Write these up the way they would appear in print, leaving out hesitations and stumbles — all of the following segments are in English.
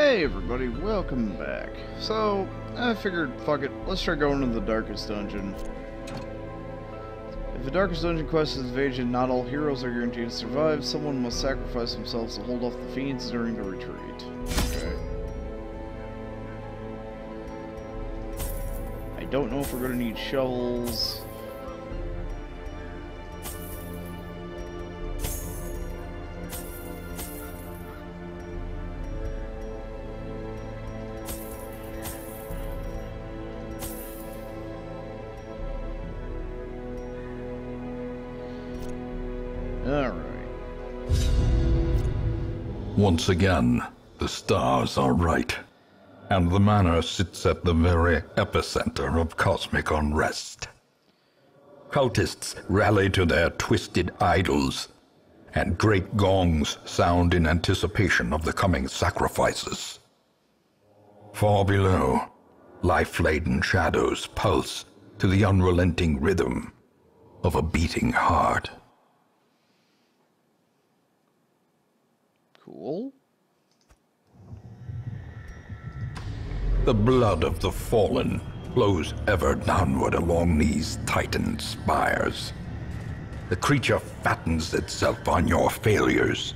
Hey everybody, welcome back. So, I figured, fuck it, let's try going to the Darkest Dungeon. If the Darkest Dungeon quest is evaded, not all heroes are guaranteed to survive. Someone must sacrifice themselves to hold off the fiends during the retreat. Okay. I don't know if we're gonna need shovels. Once again, the stars are right, and the manor sits at the very epicenter of cosmic unrest. Cultists rally to their twisted idols, and great gongs sound in anticipation of the coming sacrifices. Far below, life-laden shadows pulse to the unrelenting rhythm of a beating heart. Cool. The blood of the fallen flows ever downward along these titan spires. The creature fattens itself on your failures.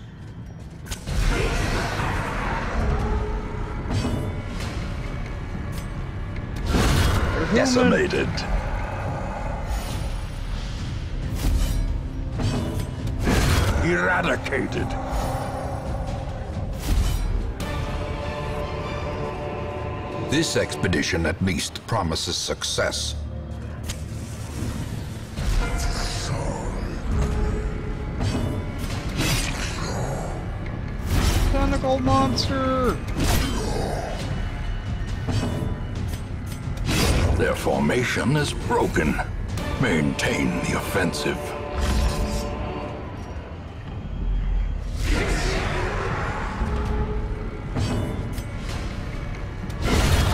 Decimated. Eradicated. This expedition at least promises success. Tentacle monster! Their formation is broken. Maintain the offensive.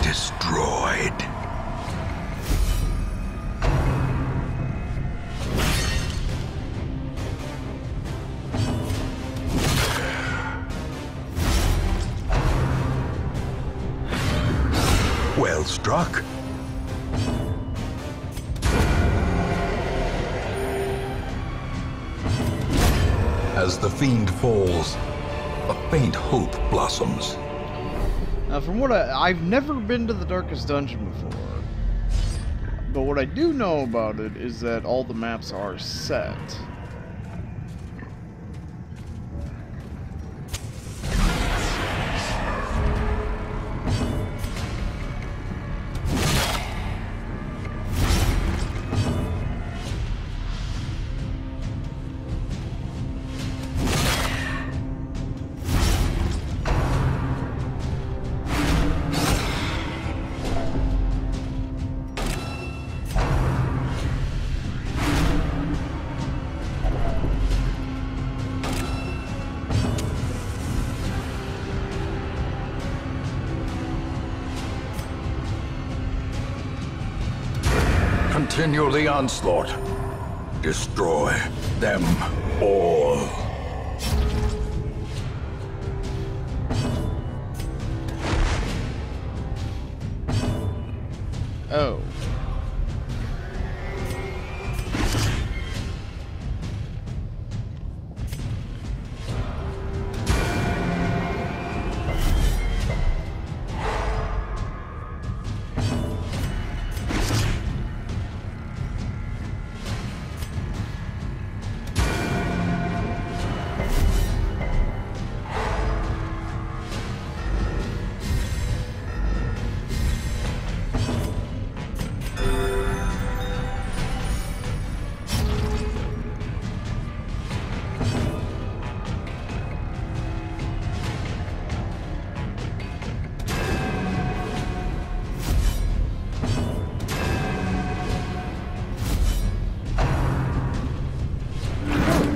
Destroyed. Well struck. As the fiend falls, a faint hope blossoms. Now, from what I've never been to the Darkest Dungeon before, but what I do know about it is that all the maps are set. Continue the onslaught. Destroy them all. Oh.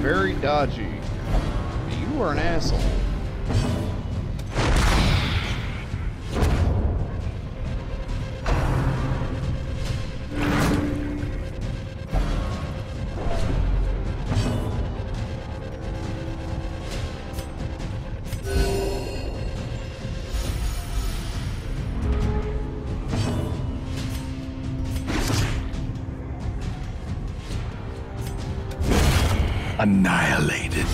Very dodgy. You are an asshole. annihilated.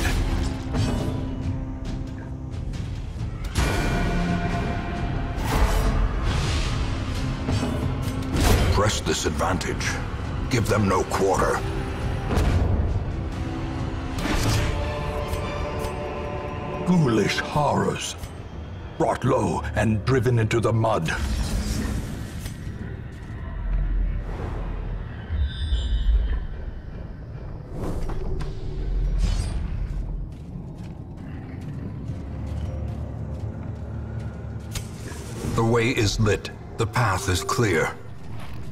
Press this advantage. Give them no quarter. Ghoulish horrors, brought low and driven into the mud. The way is lit. The path is clear.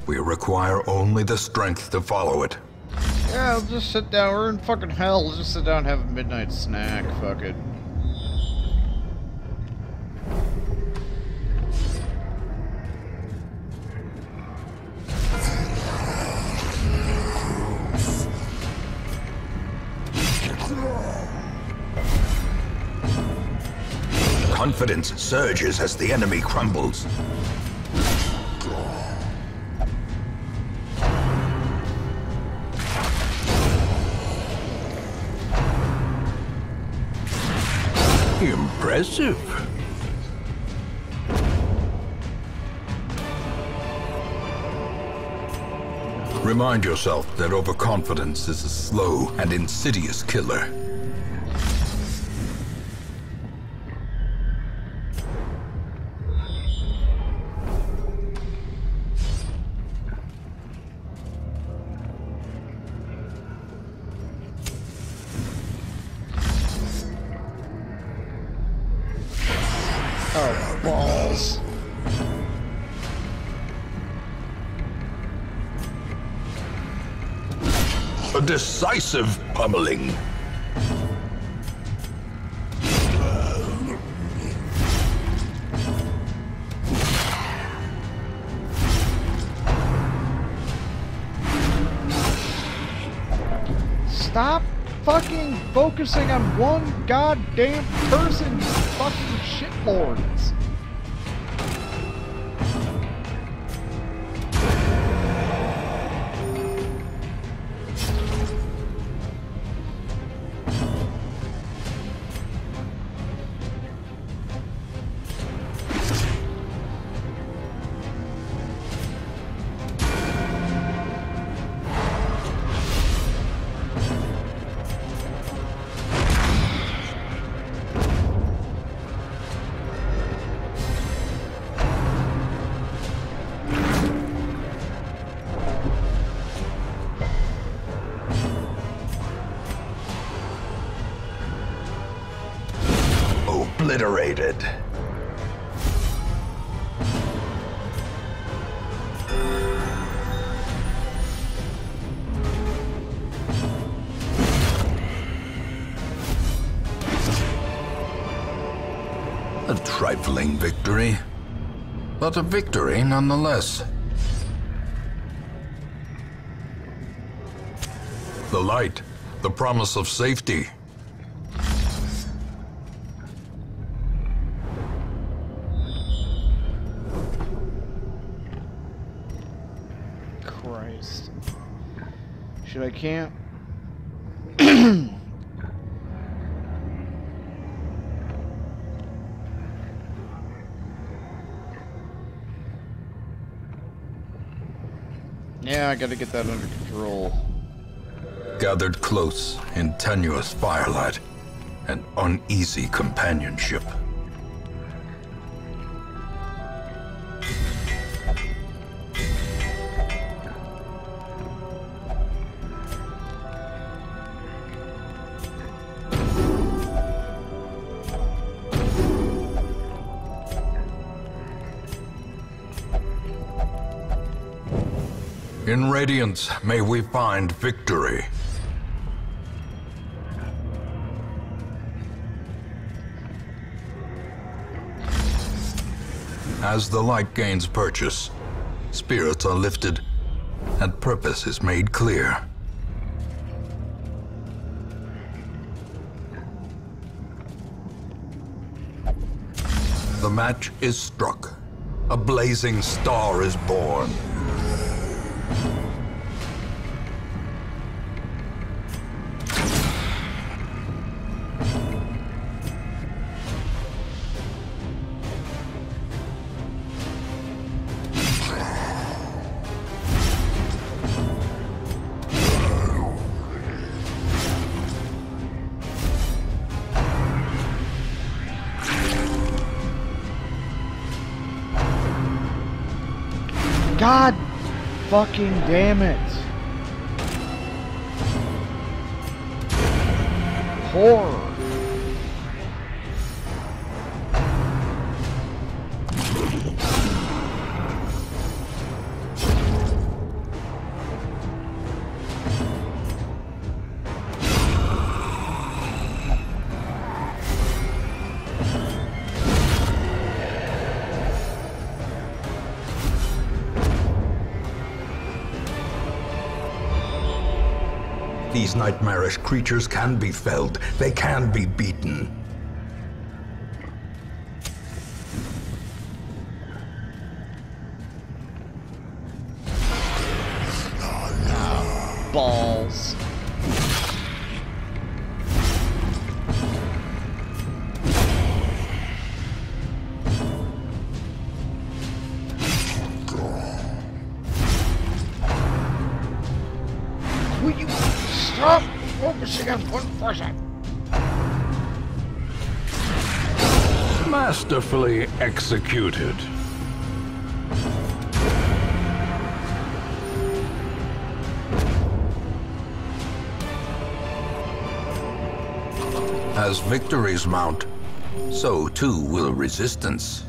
We require only the strength to follow it. Yeah, I'll just sit down. We're in fucking hell. Let's just sit down and have a midnight snack. Fuck it. Confidence surges as the enemy crumbles. Impressive. Remind yourself that overconfidence is a slow and insidious killer. Oh, balls. A decisive pummeling. Stop fucking focusing on one goddamn person, you fucking shitlords. Obliterated. A trifling victory, but a victory nonetheless. The light, the promise of safety. Christ. Should I camp? Yeah, I gotta get that under control. Gathered close in tenuous firelight and uneasy companionship. In Radiance, may we find victory. As the light gains purchase, spirits are lifted, and purpose is made clear. The match is struck. A blazing star is born. God fucking damn it. Horror. These nightmarish creatures can be felled. They can be beaten. Balls. Will you stop focusing on one person? Masterfully executed. As victories mount, so too will resistance.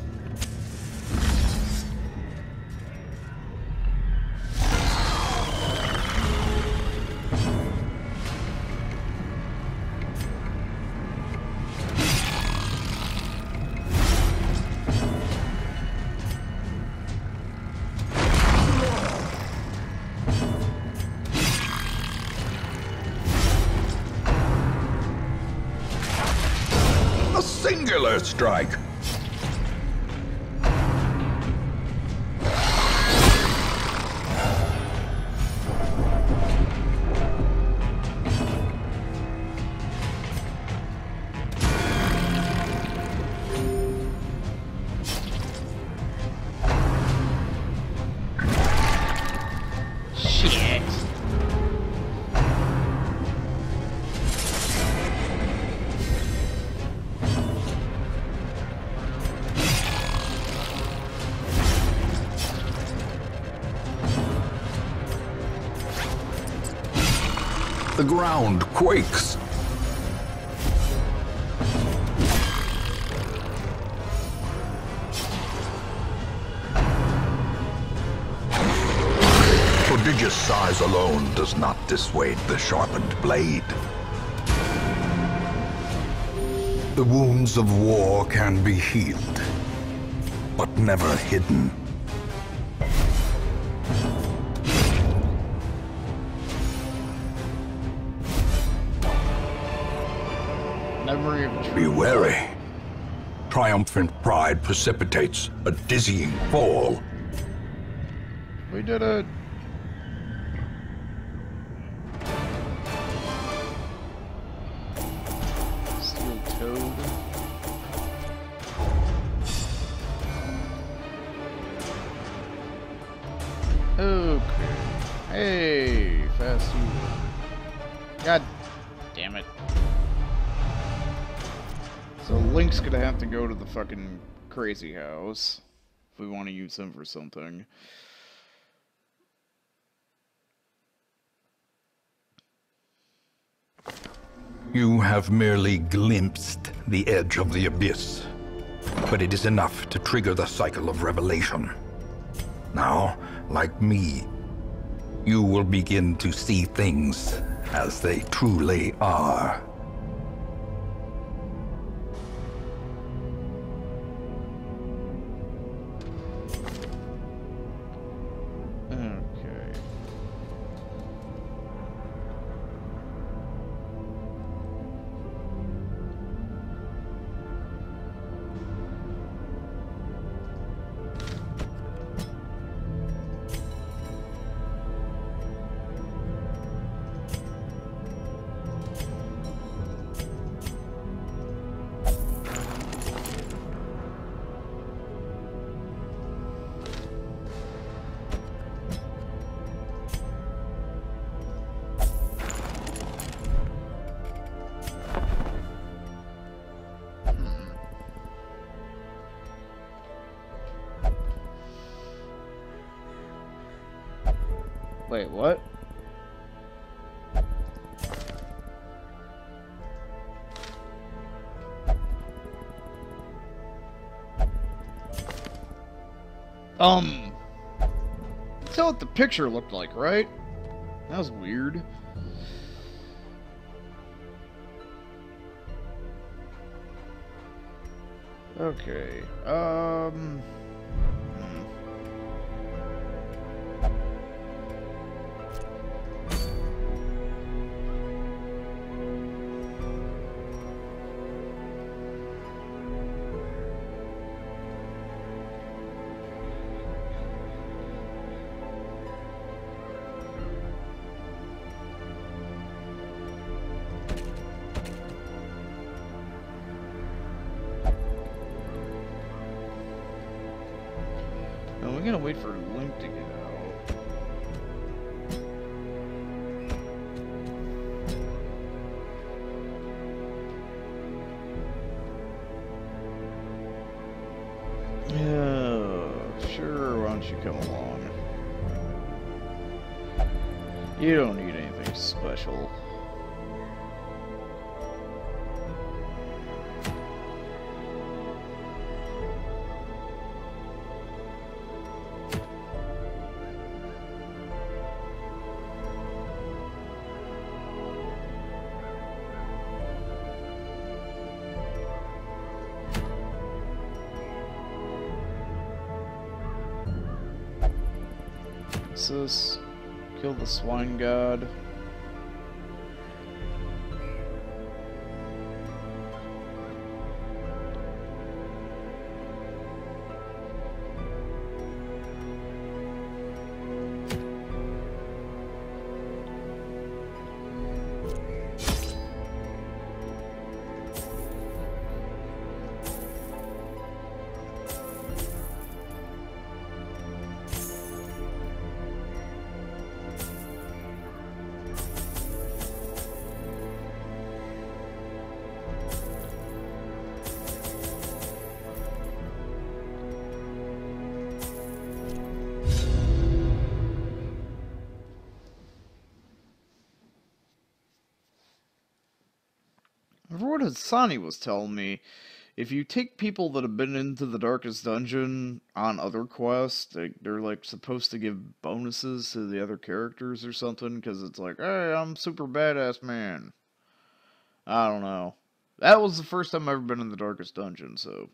A singular strike. Shit. The ground quakes. Prodigious size alone does not dissuade the sharpened blade. The wounds of war can be healed, but never hidden. Memory of Be true. wary. Triumphant pride precipitates a dizzying fall. We did it. Steel toad. Okay. Hey, fast you. God damn it. So Link's gonna have to go to the fucking crazy house if we want to use him for something. You have merely glimpsed the edge of the abyss, but it is enough to trigger the cycle of revelation. Now, like me, you will begin to see things as they truly are. Okay. Wait, what? That's what the picture looked like, right? That was weird. Okay, no, we're gonna wait for Link to get out. Yeah, sure, why don't you come along? You don't need anything special. What's this? Kill the swine god. From what Hassani was telling me, if you take people that have been into the Darkest Dungeon on other quests, they're like supposed to give bonuses to the other characters or something, because it's like, hey, I'm super badass man. I don't know. That was the first time I've ever been in the Darkest Dungeon, so...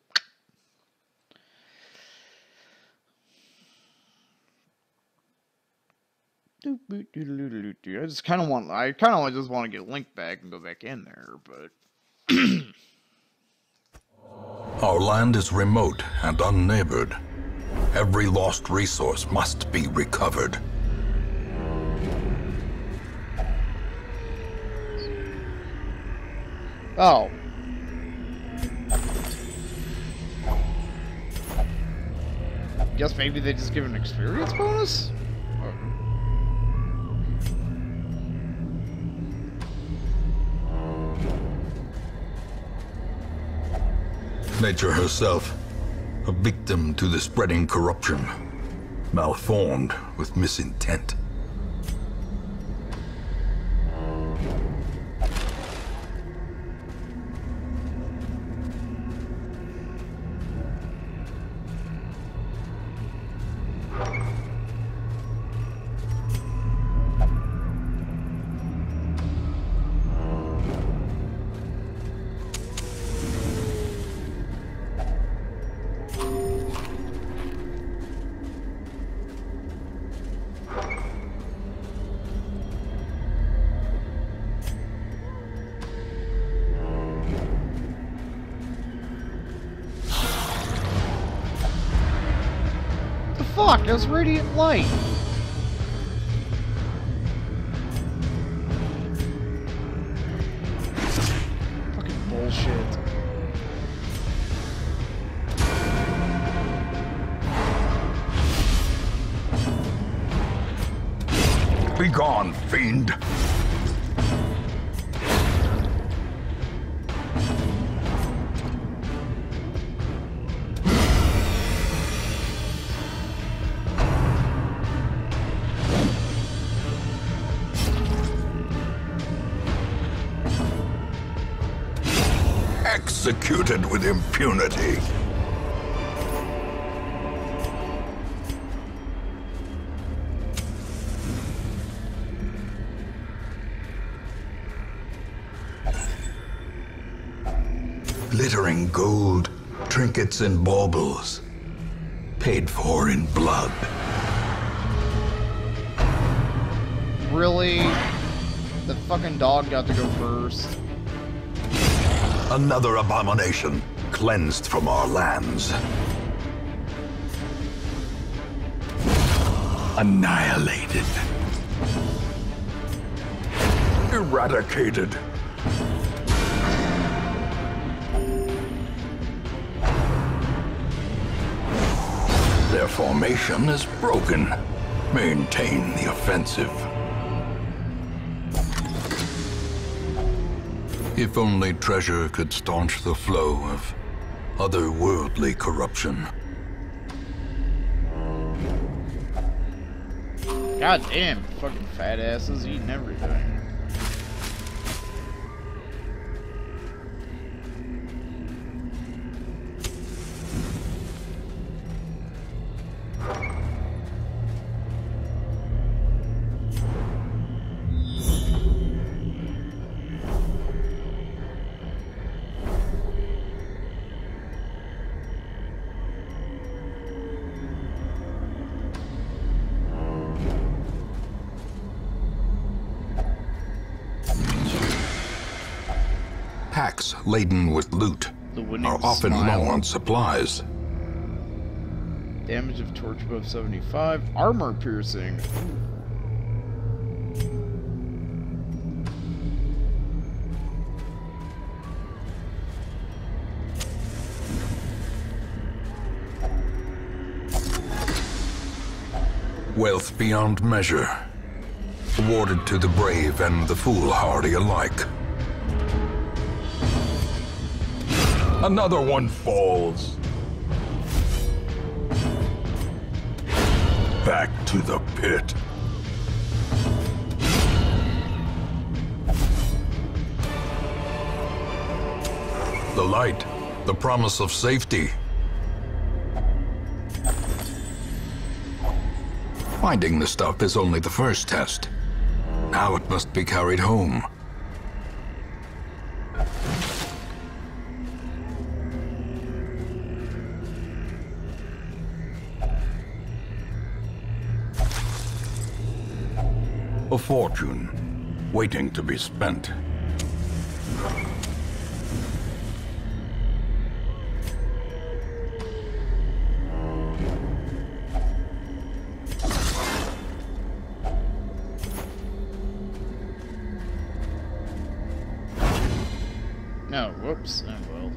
I just kind of just want to get Link back and go back in there, but... Our land is remote and unneighbored. Every lost resource must be recovered. Oh. Guess maybe they just give an experience bonus? Nature herself, a victim to the spreading corruption, malformed with misintent. Fuck, that's radiant light. Fucking bullshit. Be gone, fiend! executed with impunity. Glittering gold, trinkets and baubles, paid for in blood. Really? The fucking dog got to go first. Another abomination cleansed from our lands. Annihilated. Eradicated. Their formation is broken. Maintain the offensive. If only treasure could staunch the flow of otherworldly corruption. God damn, fucking fat asses eating everything. Packs laden with loot are often low on supplies. Damage of torch above 75. Armor piercing. Wealth beyond measure, awarded to the brave and the foolhardy alike. Another one falls. Back to the pit. The light, the promise of safety. Finding the stuff is only the first test. Now it must be carried home. A fortune, waiting to be spent. No, whoops. Oh well.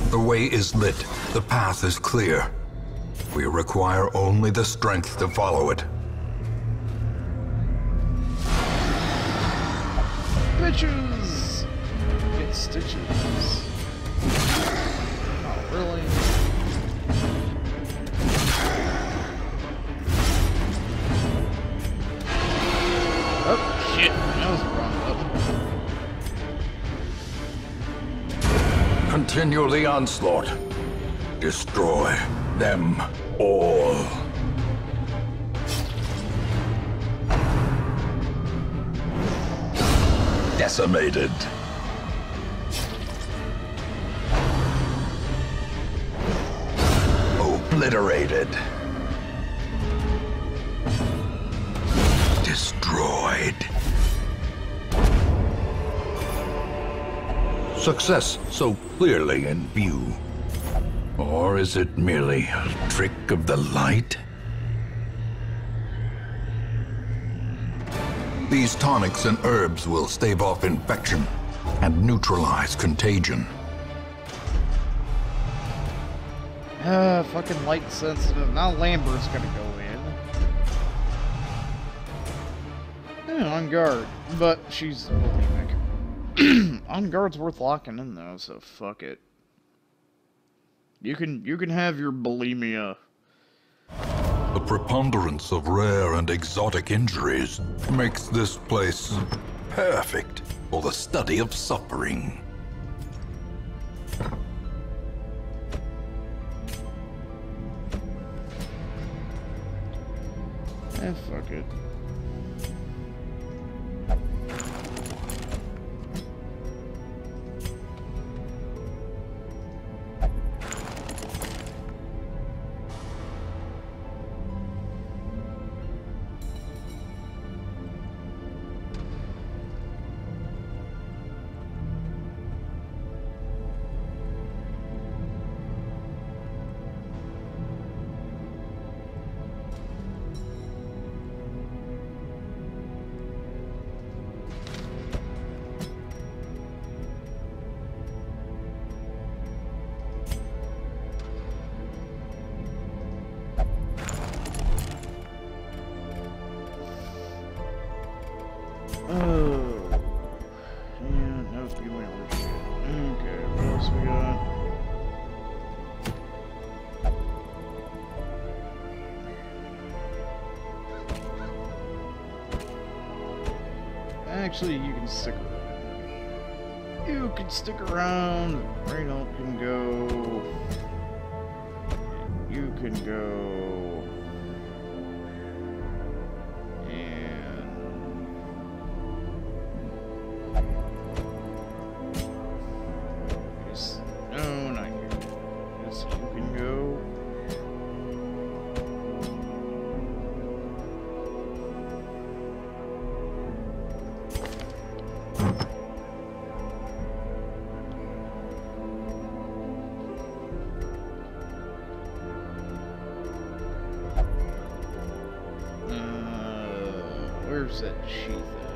The way is lit. The path is clear. We require only the strength to follow it. Bitches! Get stitches. Oh, really? Oh, shit. That was the wrong button. Continue the onslaught. Destroy them all. Decimated. Obliterated. Destroyed. Success so clearly in view. Or is it merely a trick of the light? These tonics and herbs will stave off infection and neutralize contagion. Fucking light sensitive. Now Lambert's gonna go in. Yeah, on guard. But she's bulimic. On guard's worth locking in though, so fuck it. You can have your bulimia. The preponderance of rare and exotic injuries makes this place perfect for the study of suffering. Fuck it. Oh, yeah, that was getting over shit. Okay, what else we got? Actually, you can stick around. You can stick around. Reynold can go. You can go. No, not you. Yes, you can go. Where's that sheath at?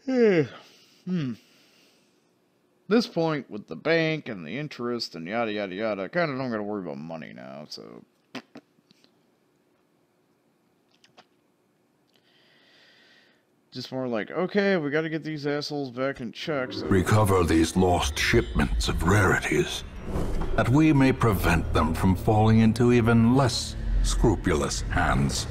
Yeah. This point, with the bank and the interest and yada yada yada, I kind of don't got to worry about money now, so. Just more like, okay, we got to get these assholes back in check. So. Recover these lost shipments of rarities, that we may prevent them from falling into even less scrupulous hands.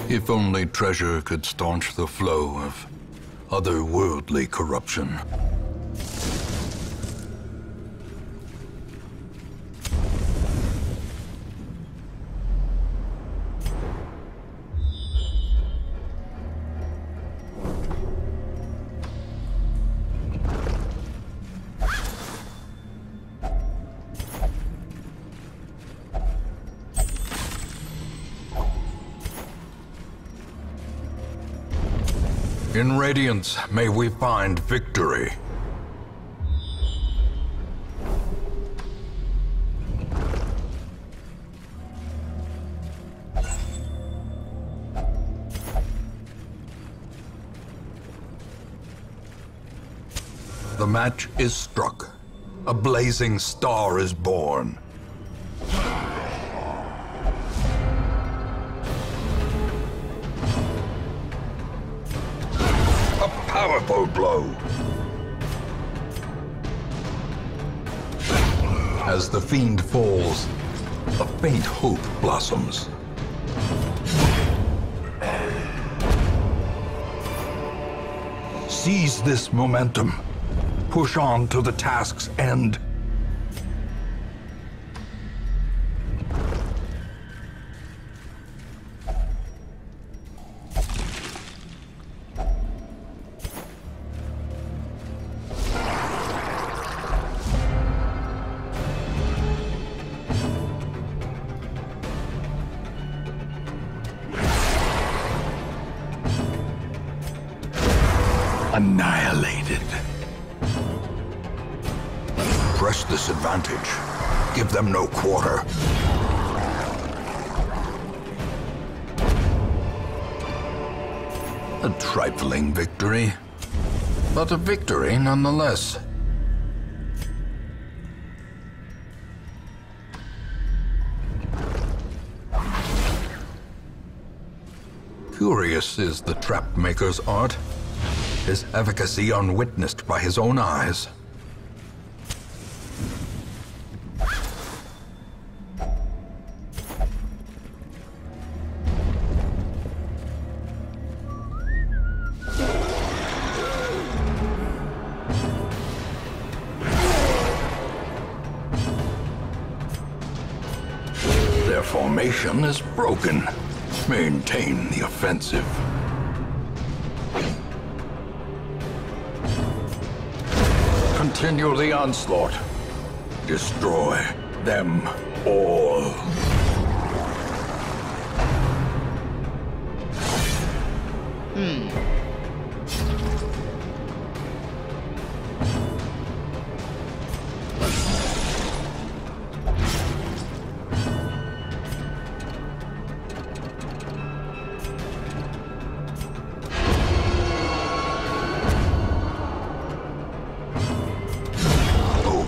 If only treasure could staunch the flow of otherworldly corruption. In Radiance, may we find victory. The match is struck. A blazing star is born. powerful blow. As the fiend falls, a faint hope blossoms. Seize this momentum. Push on to the task's end. Annihilated. Press this advantage. Give them no quarter. A trifling victory, but a victory nonetheless. Curious is the trap maker's art. His efficacy unwitnessed by his own eyes. Their formation is broken. Maintain the offensive. Continue the onslaught. Destroy them all.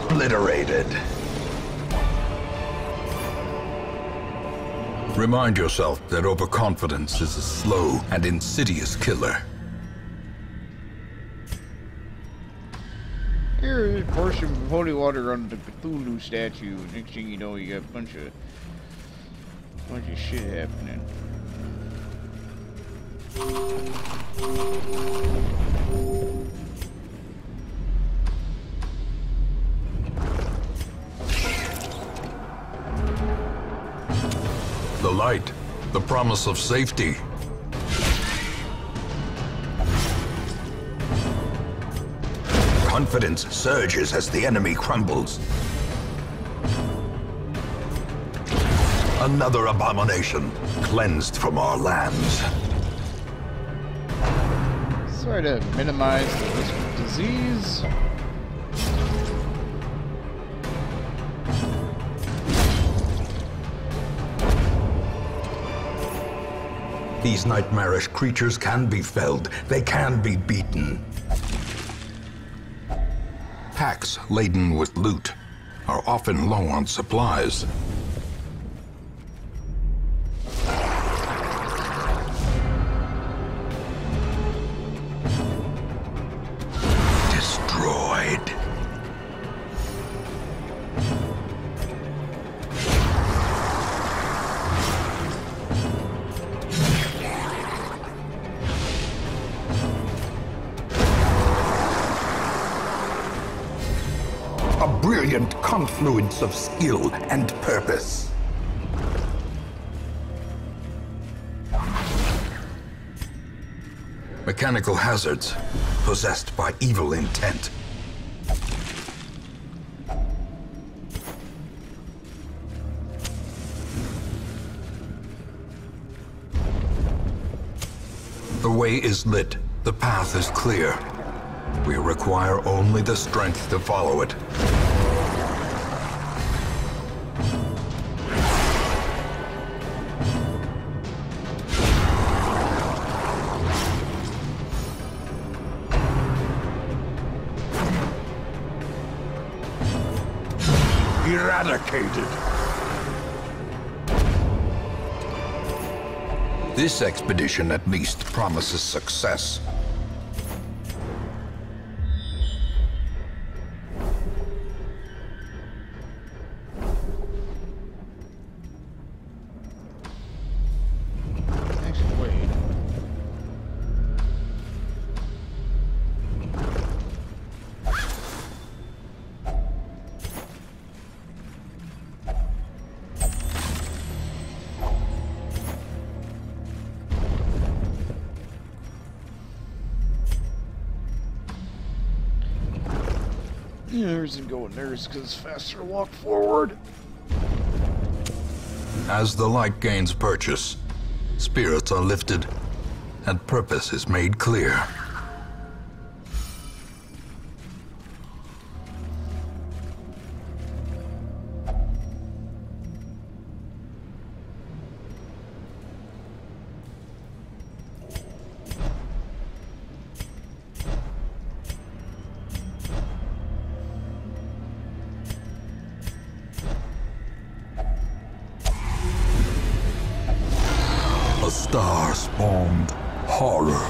Obliterated. Remind yourself that overconfidence is a slow and insidious killer. Here, pour some holy water on the Cthulhu statue. Next thing you know, you got a bunch of shit happening. The light, the promise of safety. Confidence surges as the enemy crumbles. Another abomination cleansed from our lands. Try to minimize the risk of disease. These nightmarish creatures can be felled. They can be beaten. Packs laden with loot are often low on supplies. Destroyed. A brilliant confluence of skill and purpose. Mechanical hazards, possessed by evil intent. The way is lit, the path is clear. We require only the strength to follow it. Eradicated. This expedition at least promises success. Yeah, there isn't going there because it's faster to walk forward. As the light gains purchase, spirits are lifted, and purpose is made clear. A star spawned horror.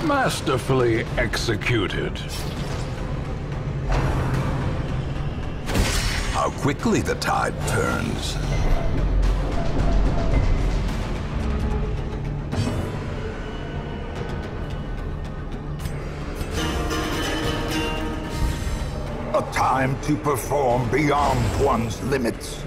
Masterfully executed. How quickly the tide turns. A time to perform beyond one's limits.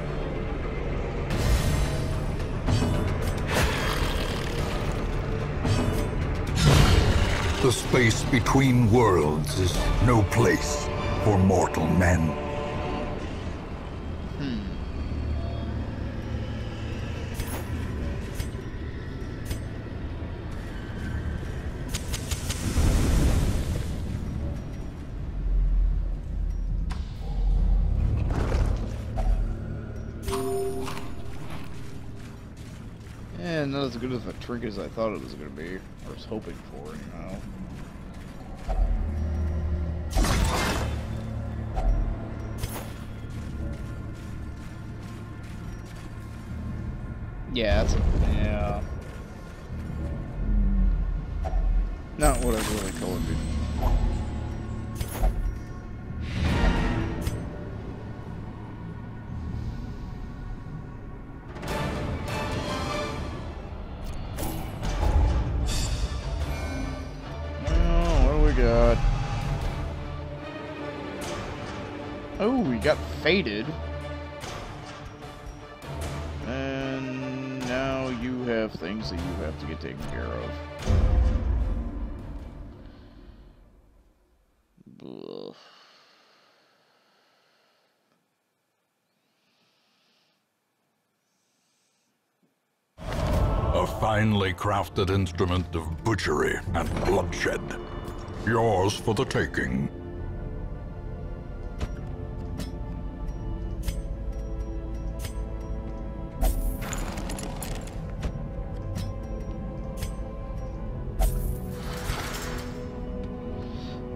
The space between worlds is no place for mortal men. And not as good of a trinket as I thought it was going to be. Or was hoping for, you know. Yeah, that's yeah. Not what I was really told you. God. Oh, we got faded. And now you have things that you have to get taken care of. Ugh. A finely crafted instrument of butchery and bloodshed. Yours for the taking.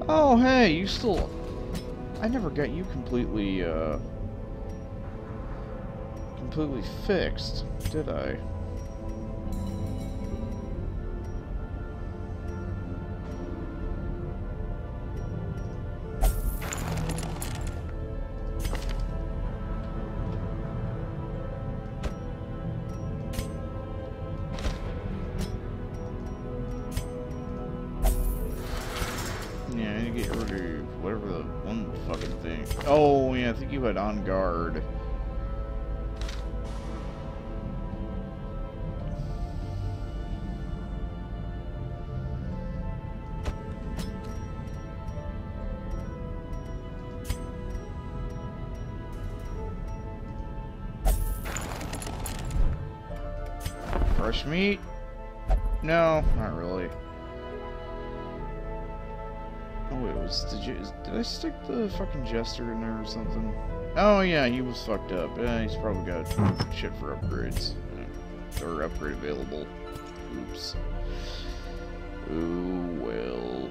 Oh, hey, you still... I never got you completely fixed, did I? Yeah, I need to get rid of whatever the one fucking thing. Oh, yeah, I think you had on guard. Fresh meat? No, not really. Oh wait, did I stick the fucking jester in there or something? Oh yeah, he was fucked up. Yeah, he's probably got shit for upgrades. Or upgrade available. Oops. Oh well.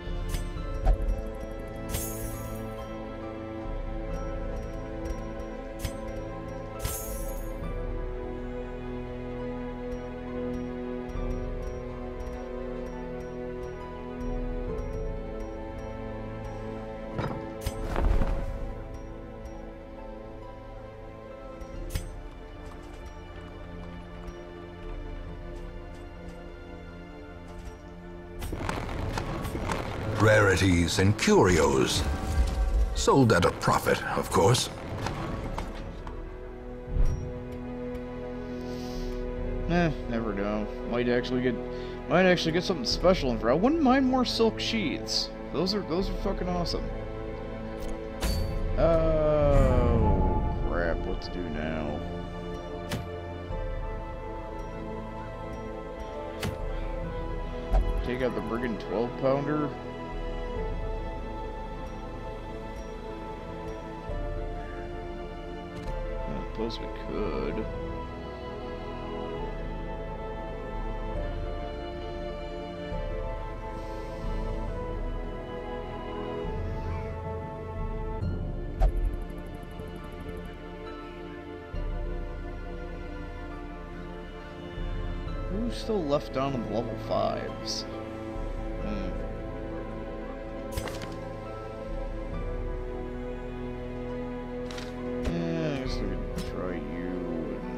rarities and curios. Sold at a profit, of course. Never know. Might actually get something special in for. I wouldn't mind more silk sheets. Those are fucking awesome. Oh crap, what to do now? Take out the Brigand 12-pounder. I suppose we could. Who's still left down in the level 5s? Yeah, I guess we could try you and...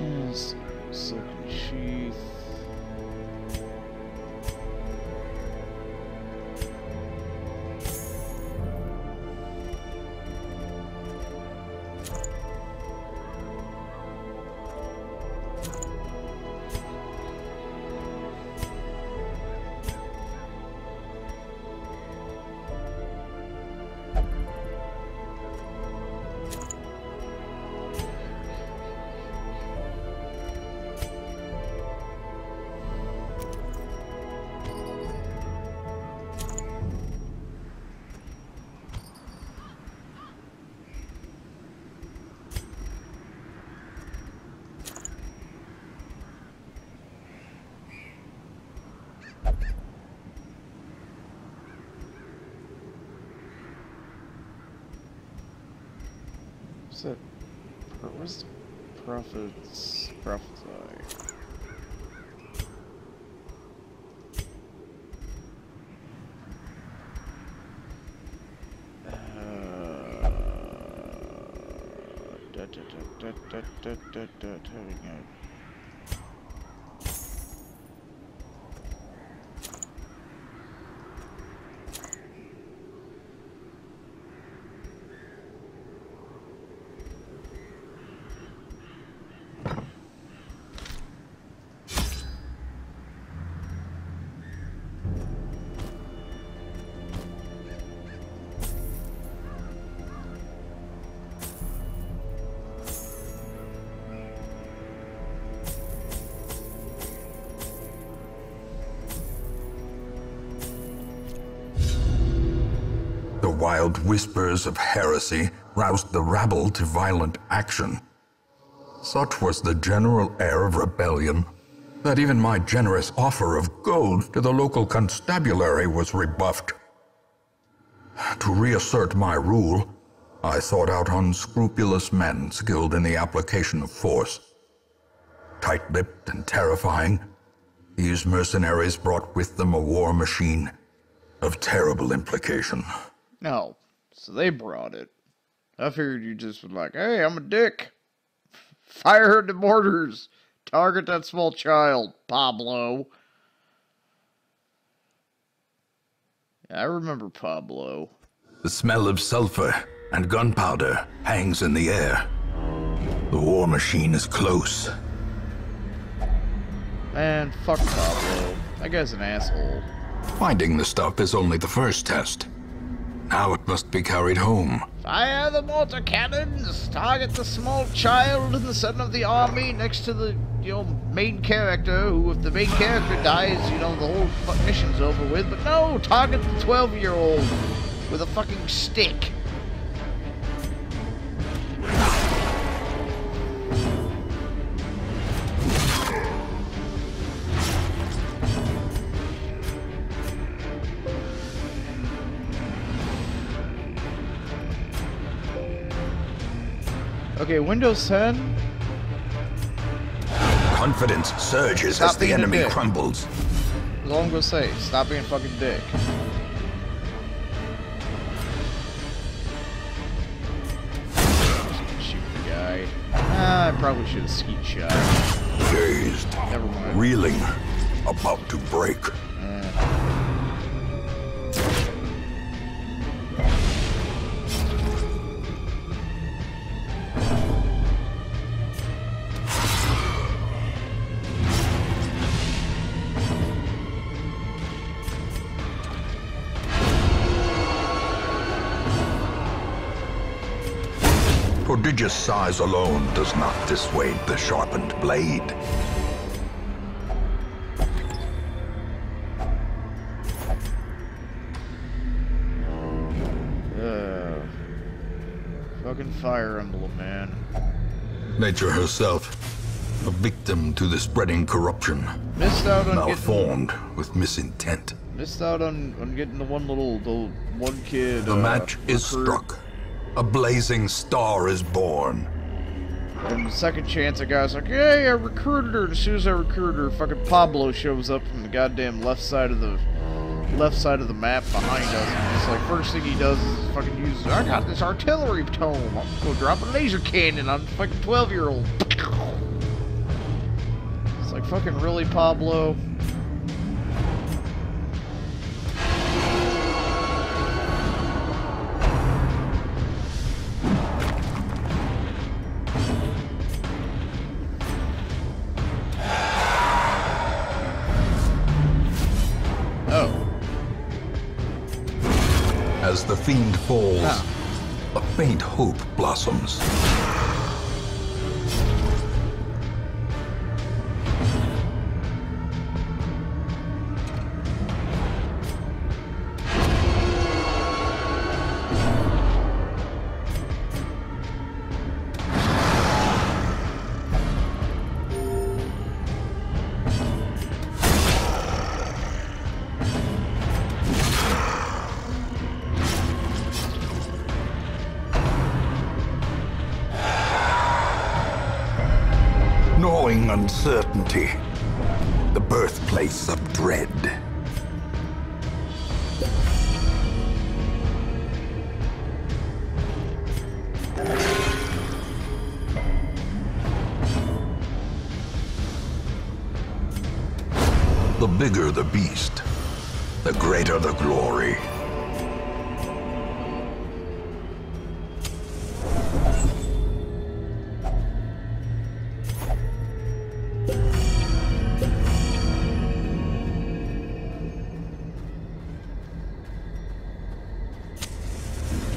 Yes, silken sheath. Where's the prophets prophesy? Hang on. The wild whispers of heresy roused the rabble to violent action. Such was the general air of rebellion that even my generous offer of gold to the local constabulary was rebuffed. To reassert my rule, I sought out unscrupulous men skilled in the application of force. Tight-lipped and terrifying, these mercenaries brought with them a war machine of terrible implication. No, so they brought it. I figured you just would like, hey, I'm a dick. Fire her to mortars. Target that small child, Pablo. I remember Pablo. The smell of sulfur and gunpowder hangs in the air. The war machine is close. Man, fuck Pablo. That guy's an asshole. Finding the stuff is only the first test. Now it must be carried home. Fire the mortar cannons! Target the small child in the center of the army next to the, main character, who, if the main character dies, the whole mission's over with. But no! Target the 12-year-old with a fucking stick. Okay, Windows 10. Confidence surges Stop as the being a enemy dick. crumbles. That's all I'm gonna say. Stop being a fucking dick. Shoot the guy. I probably should have skeet shot. Dazed, Never mind. reeling, about to break. Prodigious size alone does not dissuade the sharpened blade. Fucking Fire Emblem, man. Nature herself, a victim to the spreading corruption, Missed out on malformed with misintent. Missed out on getting the one kid. The match is recruit. struck. A blazing star is born. And the second chance, a guy's like, "Hey, I recruited her." And as soon as I recruited her, fucking Pablo shows up from the goddamn left side of the map behind us. And it's like, first thing he does is fucking use, "I got this artillery tome. I'm gonna drop a laser cannon on the fucking 12-year-old." It's like, fucking really, Pablo? As the fiend falls, a faint hope blossoms. Knowing uncertainty, the birthplace of dread. The bigger the beast, the greater the glory.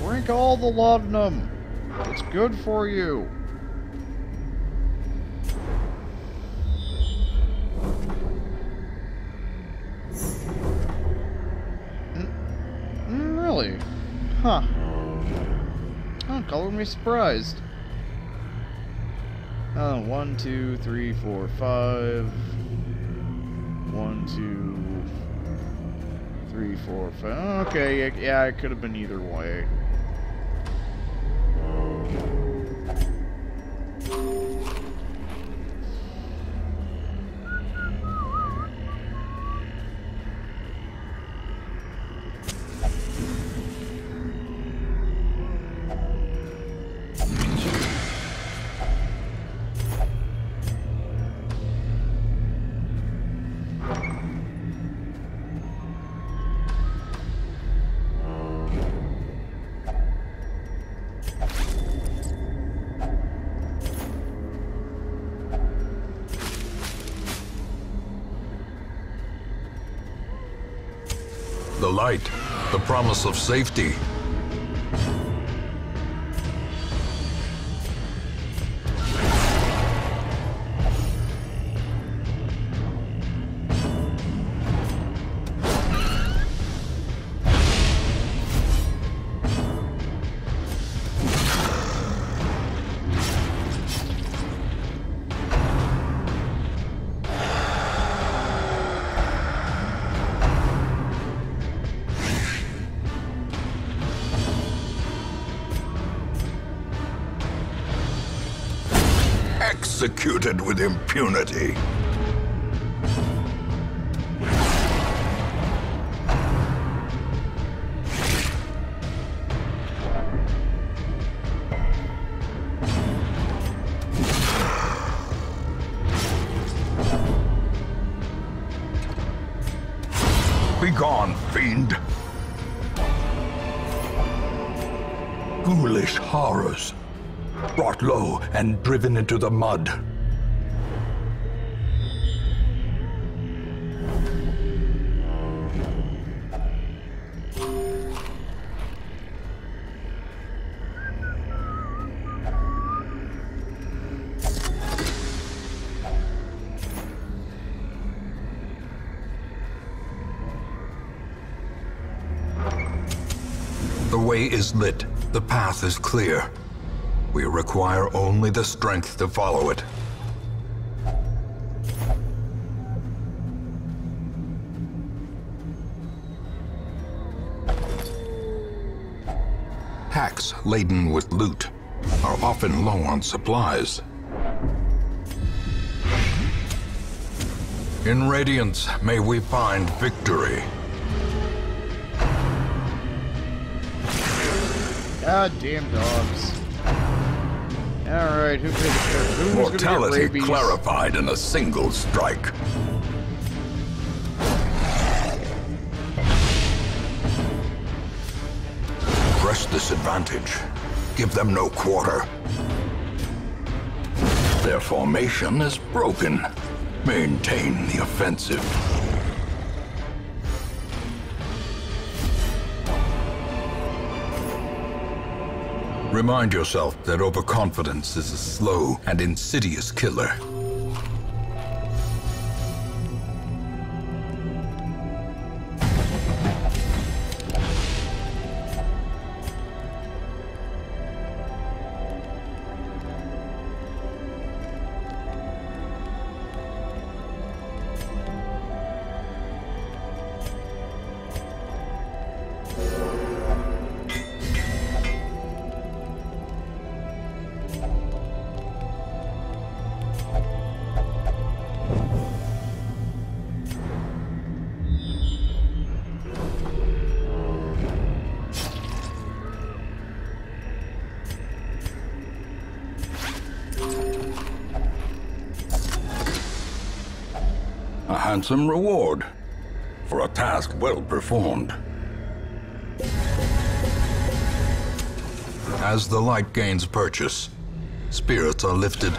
Drink all the laudanum. It's good for you. Really? Huh. Oh, color me surprised. Oh, 1, 2, 3, 4, 5. 1, 2, 3, 4, 5. Okay, yeah, it could have been either way. The light, the promise of safety. executed with impunity. Begone, fiend! Ghoulish horrors, brought low and driven into the mud. The way is lit. The path is clear. We require only the strength to follow it. Hacks laden with loot are often low on supplies. In Radiance, may we find victory. God damn dogs. Alright, who's gonna Mortality get rabies? clarified in a single strike. Press this advantage. Give them no quarter. Their formation is broken. Maintain the offensive. Remind yourself that overconfidence is a slow and insidious killer. A handsome reward for a task well performed. As the light gains purchase, spirits are lifted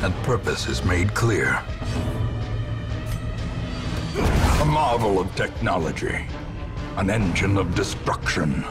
and purpose is made clear. A marvel of technology, an engine of destruction.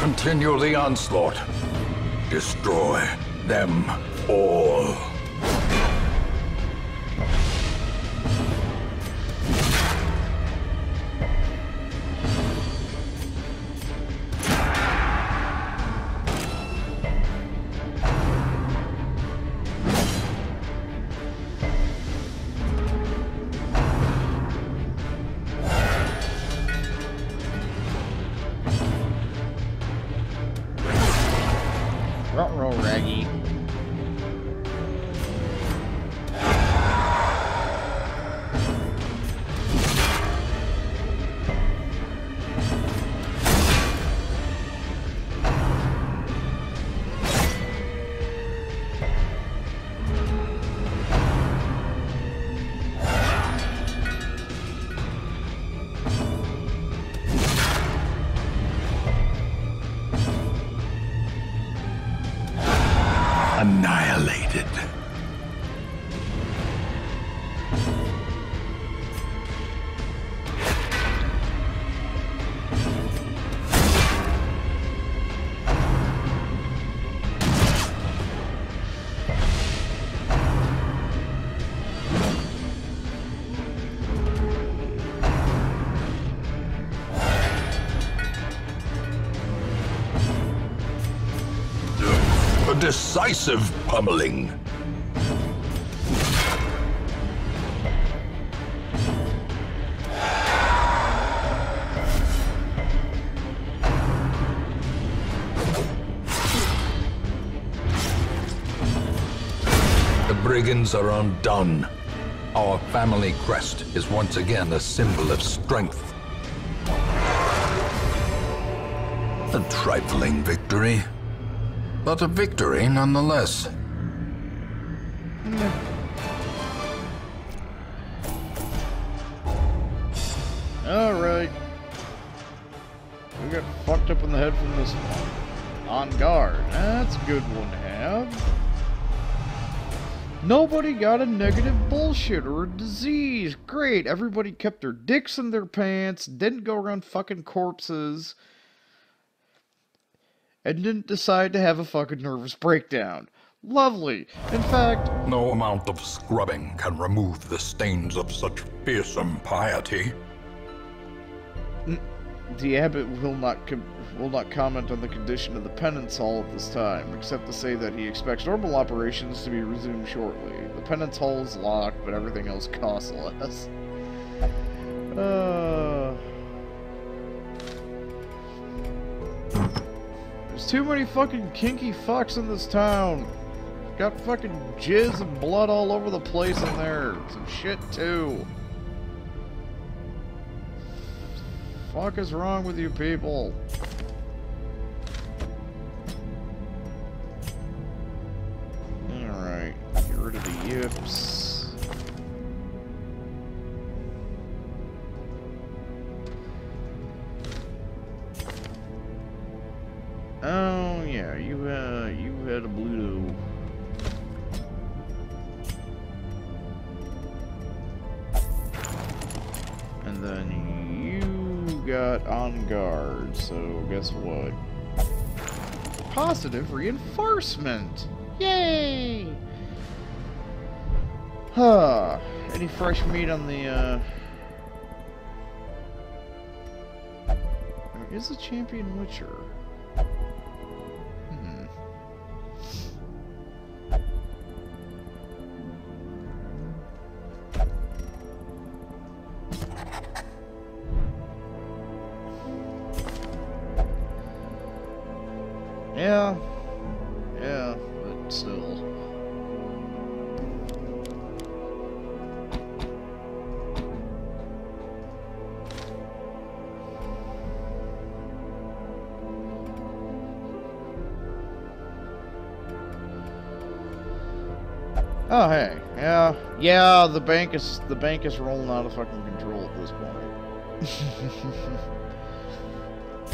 Continue the onslaught. Destroy them all. Ruh-roh, Raggy. defeated. A decisive pummeling. The brigands are undone. Our family crest is once again a symbol of strength. A trifling victory, but a victory nonetheless. Alright. We got fucked up in the head from this one. On guard. That's a good one to have. Nobody got a negative bullshit or a disease. Great. Everybody kept their dicks in their pants, didn't go around fucking corpses, and didn't decide to have a fucking nervous breakdown. Lovely. In fact, No amount of scrubbing can remove the stains of such fearsome piety. the abbot will not comment on the condition of the penance hall at this time, except to say that he expects normal operations to be resumed shortly. The penance hall is locked, but everything else costs less. There's too many fucking kinky fucks in this town. Got fucking jizz and blood all over the place in there. Some shit too. Fuck is wrong with you people? Alright, get rid of the yips. Oh yeah, you had a Bluto. And then you got on guard, so guess what? Positive reinforcement! Yay! Huh. Any fresh meat on the, There is a champion witcher. Yeah, but still. Oh hey, yeah, the bank is rolling out of fucking control at this point.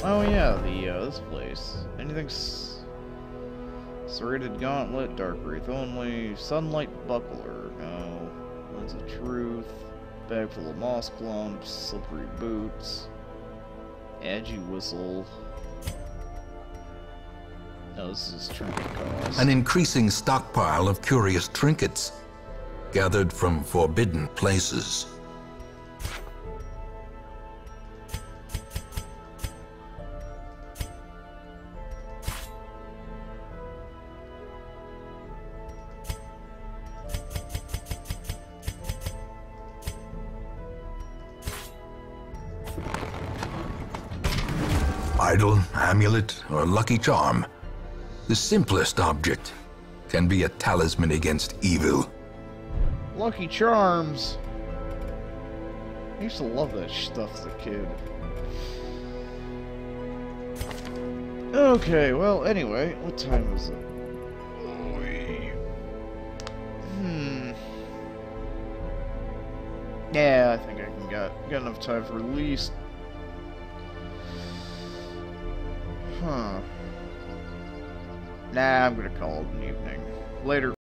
Oh yeah, this place. Anything serrated gauntlet, dark wraith only, sunlight buckler, no, lens of truth, bag full of moss clumps, slippery boots, agi whistle. No, this is trinket cost. An increasing stockpile of curious trinkets, gathered from forbidden places. Idol, amulet, or lucky charm. The simplest object can be a talisman against evil. Lucky Charms. I used to love that stuff as a kid. Okay, well, anyway, what time is it? Yeah, I think I can got enough time for at least. Huh. Nah, I'm gonna call it an evening. Later.